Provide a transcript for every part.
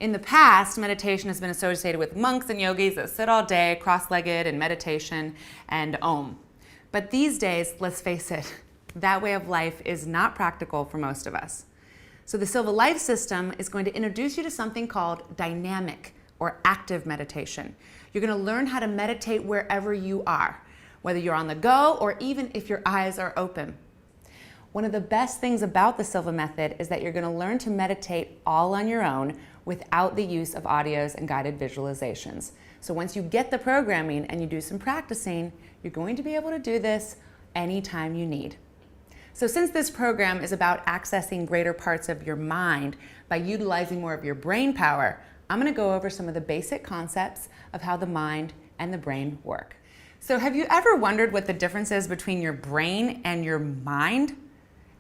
In the past, meditation has been associated with monks and yogis that sit all day, cross-legged in meditation and Om. But these days, let's face it, that way of life is not practical for most of us. So the Silva Life System is going to introduce you to something called dynamic or active meditation. You're going to learn how to meditate wherever you are, whether you're on the go or even if your eyes are open. One of the best things about the Silva Method is that you're going to learn to meditate all on your own without the use of audios and guided visualizations. So once you get the programming and you do some practicing, you're going to be able to do this anytime you need. So since this program is about accessing greater parts of your mind by utilizing more of your brain power, I'm going to go over some of the basic concepts of how the mind and the brain work. So have you ever wondered what the difference is between your brain and your mind?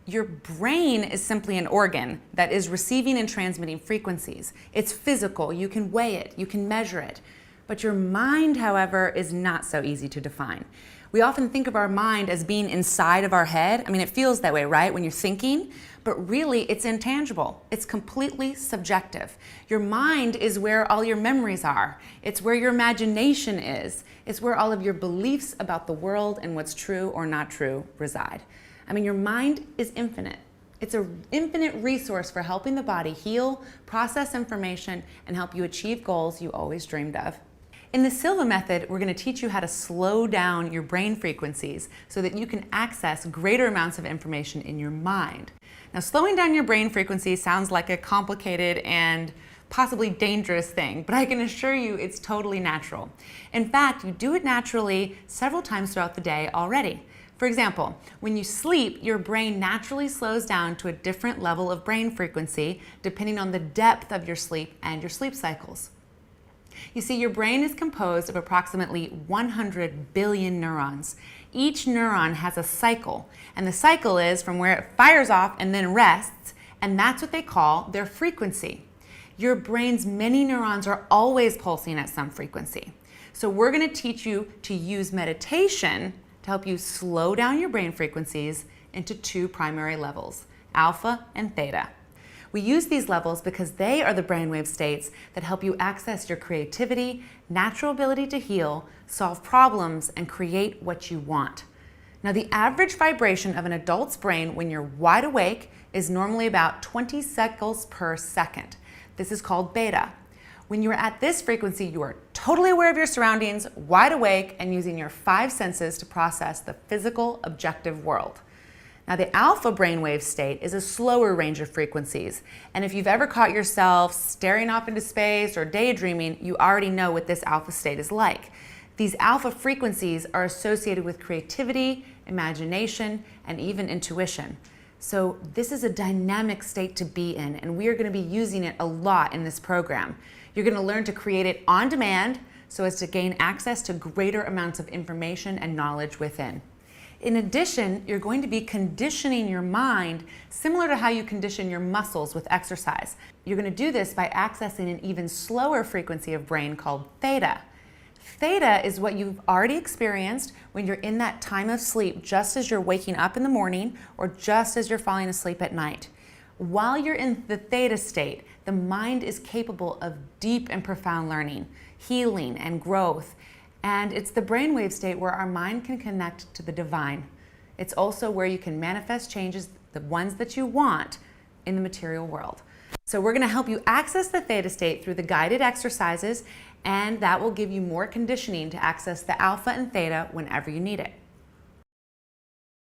Your brain is simply an organ that is receiving and transmitting frequencies. It's physical, you can weigh it, you can measure it. But your mind, however, is not so easy to define. We often think of our mind as being inside of our head. I mean, it feels that way, right, when you're thinking? But really, it's intangible. It's completely subjective. Your mind is where all your memories are. It's where your imagination is. It's where all of your beliefs about the world and what's true or not true reside. I mean, your mind is infinite. It's an infinite resource for helping the body heal, process information, and help you achieve goals you always dreamed of. In the Silva Method, we're going to teach you how to slow down your brain frequencies so that you can access greater amounts of information in your mind. Now, slowing down your brain frequencies sounds like a complicated and possibly dangerous thing, but I can assure you it's totally natural. In fact, you do it naturally several times throughout the day already. For example, when you sleep, your brain naturally slows down to a different level of brain frequency depending on the depth of your sleep and your sleep cycles. You see, your brain is composed of approximately 100 billion neurons. Each neuron has a cycle, and the cycle is from where it fires off and then rests, and that's what they call their frequency. Your brain's many neurons are always pulsing at some frequency. So we're going to teach you to use meditation to help you slow down your brain frequencies into two primary levels, alpha and theta. We use these levels because they are the brainwave states that help you access your creativity, natural ability to heal, solve problems, and create what you want. Now, the average vibration of an adult's brain when you're wide awake is normally about 20 cycles per second. This is called beta. When you're at this frequency, you are totally aware of your surroundings, wide awake, and using your 5 senses to process the physical, objective world. Now, the alpha brainwave state is a slower range of frequencies, and if you've ever caught yourself staring off into space or daydreaming, you already know what this alpha state is like. These alpha frequencies are associated with creativity, imagination, and even intuition. So this is a dynamic state to be in, and we are going to be using it a lot in this program. You're going to learn to create it on demand so as to gain access to greater amounts of information and knowledge within. In addition, you're going to be conditioning your mind similar to how you condition your muscles with exercise. You're going to do this by accessing an even slower frequency of brain called theta. Theta is what you've already experienced when you're in that time of sleep, just as you're waking up in the morning or just as you're falling asleep at night. While you're in the theta state, the mind is capable of deep and profound learning, healing, and growth. And it's the brainwave state where our mind can connect to the divine. It's also where you can manifest changes, the ones that you want, in the material world. So we're going to help you access the theta state through the guided exercises, and that will give you more conditioning to access the alpha and theta whenever you need it.